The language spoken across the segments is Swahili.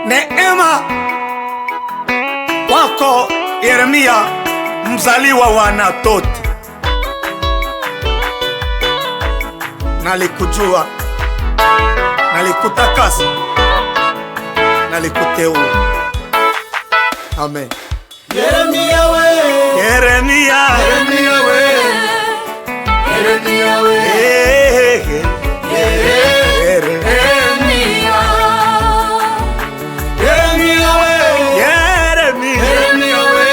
Neema wako Yeremia, mzaliwa wa Anatoti. Nalikujua, nalikutakasa, nalikuteua. Amen. Yeremia we, Yeremia, Yeremia we, Yeremia we, Yeremia, Yeremia we, Yeremia, Yeremia we,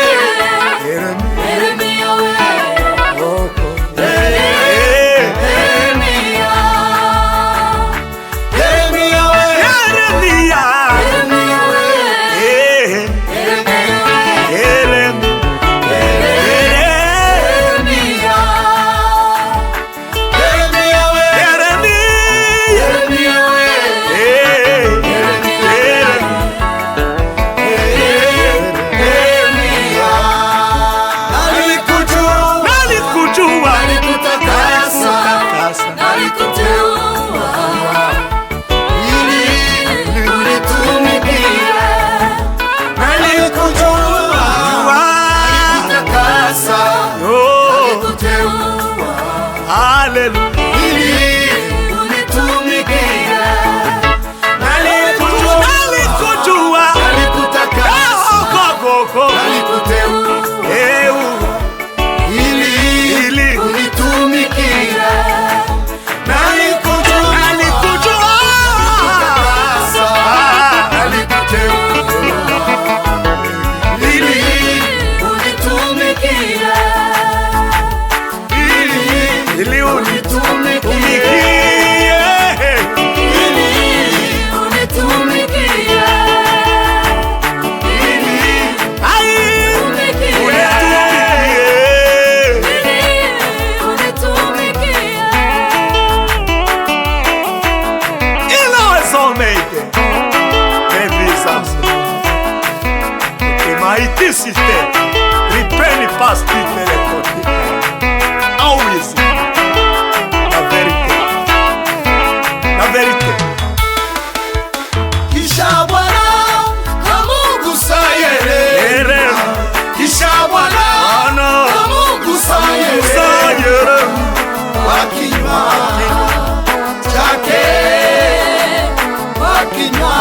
Yeremia, Yeremia we, oh, Yeremia, Yeremia we, Yeremia, Yeremia we, ripeni pasti telekotika. Always la verite, la verite. Kisha Bwana kamugusa Yeremia, kisha Bwana kamugusa Yeremia, kwa kinywa chake, kwa kinywa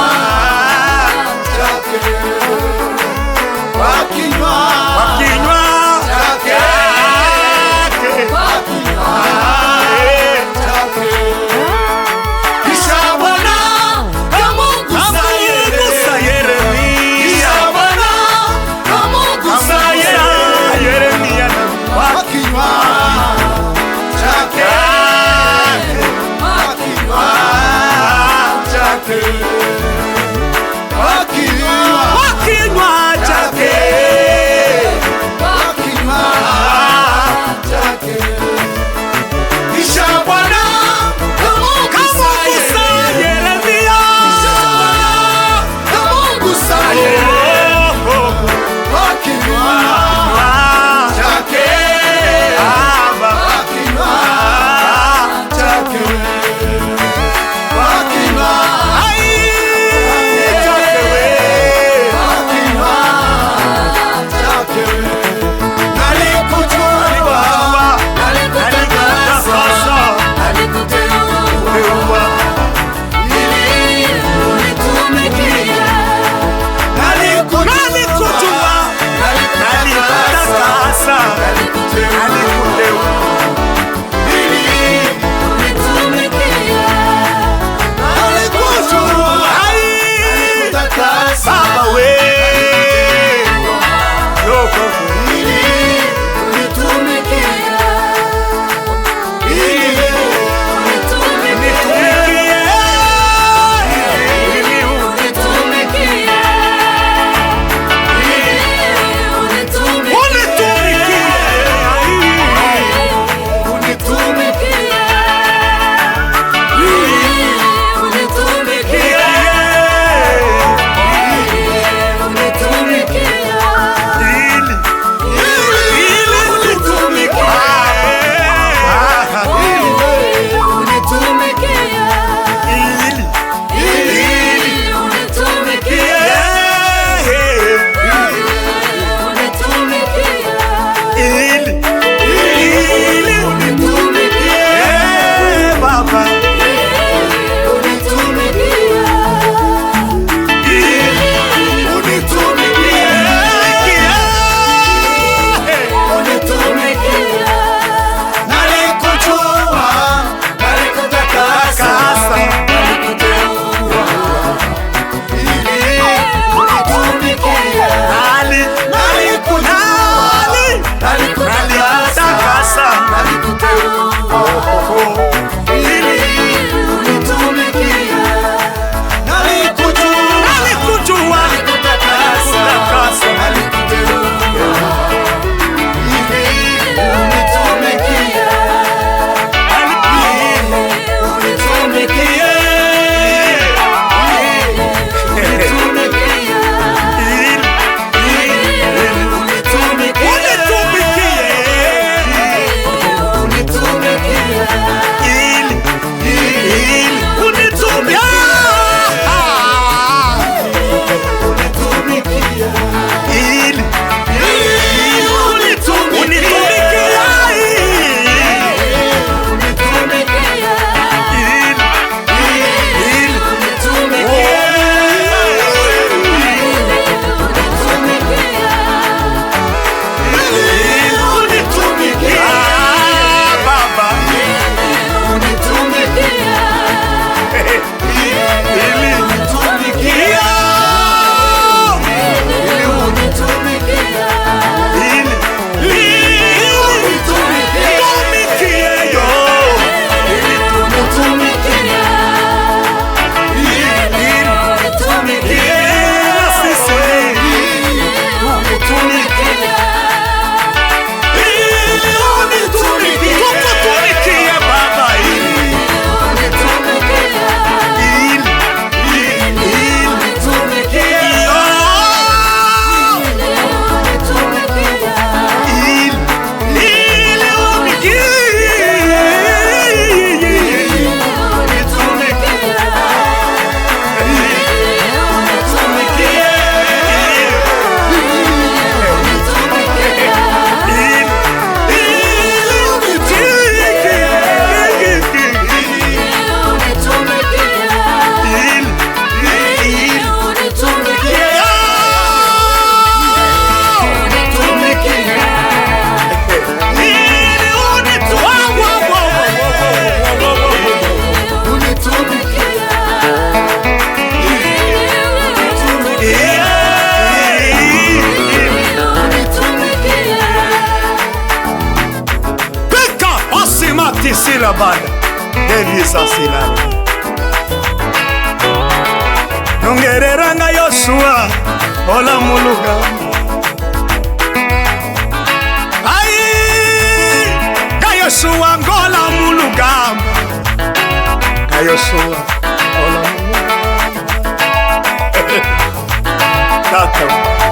chake, kwa kinywa chake, kwa kinywa chake. Kisha Bwana kamugusa Yeremia, kisha Bwana kamugusa Yeremia, kwa kinywa chake. koti sila bada devisa sila nongereranga Yoshua ola muluga ai ga Yoshua ngola muluga ga Yoshua ola muluga tata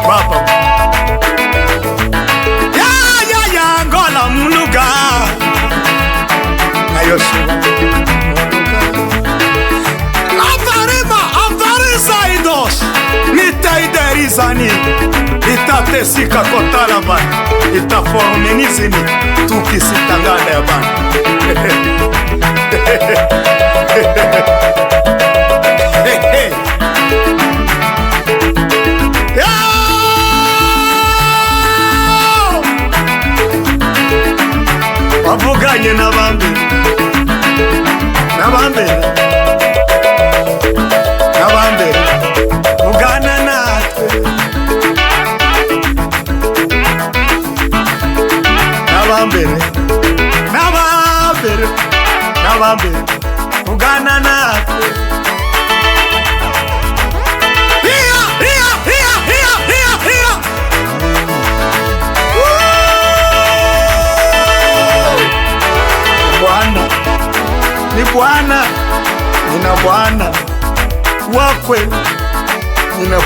baba ya ngola muluga ga Yoshua Nitaiderizani itatesika kotala bana itaformenizini tukisitangana ya bana wavuganye n'abambere ugana natwe n'abambere ugana natwe Bwana ni Bwana, nina Bwana wakwe, nina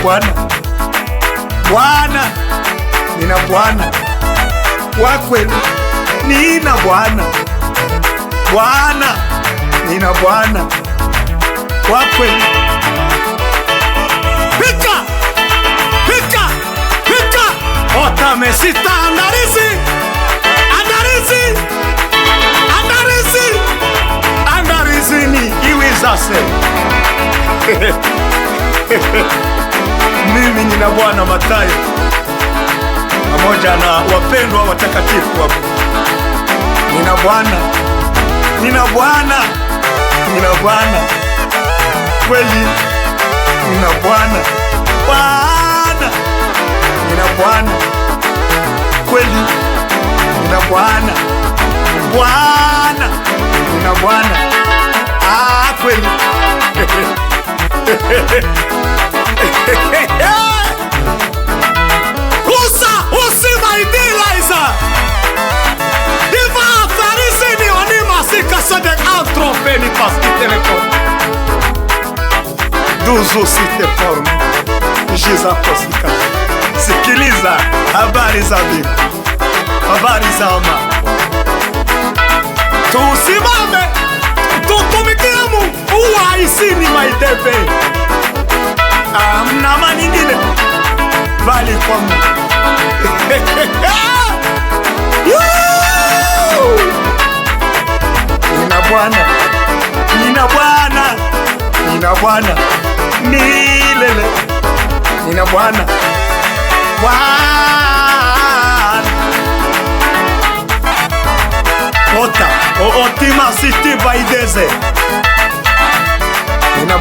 Bwana nina Bwana wakwe, nina Bwana nina Bwana wakwe. Pika otamesita andarizini iwizase mimi nina Bwana Mathayo pamoja na wapendwa watakatifu wapo. Nina Bwana kweli, nina Bwana kweli, nina Bwana kweli. Usimaidilaiza iva farizini onimasi kasode antropeni paski telefon duzu site formu jiza posika. Sikiliza habari za Biblia, habari za ama. Tusimame tutumikie Mungu uwaisini maidebe. Amna maningine bali kwa Mungu. Nina Bwana milele. Nina Bwana ota otima siti baideze. Nina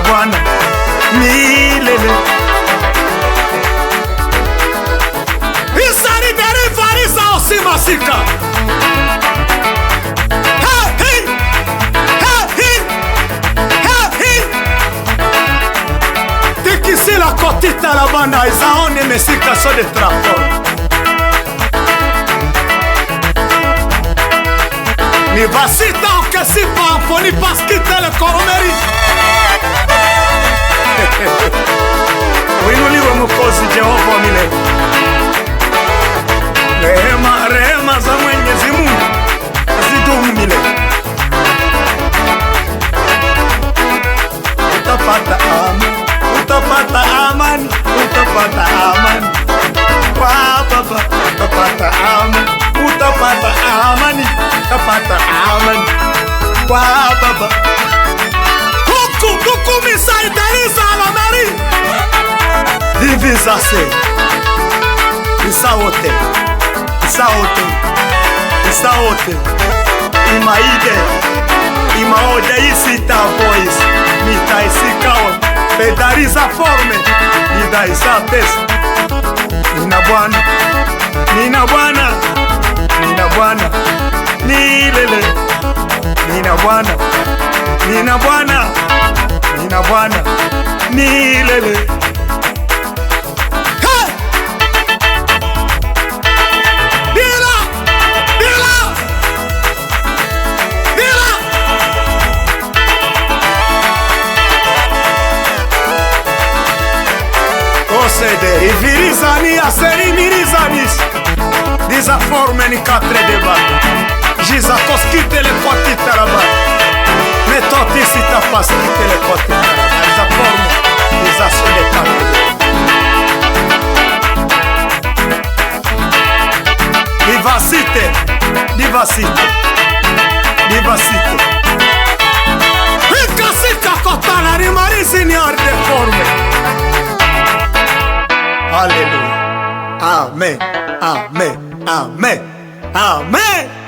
Bwana milele. Isari deri farisa osimasika. Tekisi la kotita la banda izaone mesika so de transport. Ni vasita anche si pampo ni paskite le koromeri. Uinuliwe Mwokozi Jehova milele. Rehema za Mwenyezi Mungu zidumu milele. Utapata amani kwa Baba, utapata amani kwa Baba. Huku misaidariza la mari divisase isaote imaode isita boys mitaisikawa pedariza forme nidaisa test. Nina Bwana nina bwana, nina bwana milele. Hey! Dila! Dila! Dila! Osede, ivirizani aseri mirizanis. Disaformeni catre de bani. Giza koskite le kotite la bani. Metoti si ta paskite le kotite la bani. Disaforme, disaso de catre de bani. Divasite, divasite, divasite. Hika sika kotana rimari signor de forme. Alléluia. Amen. Amen. Amen. Amen.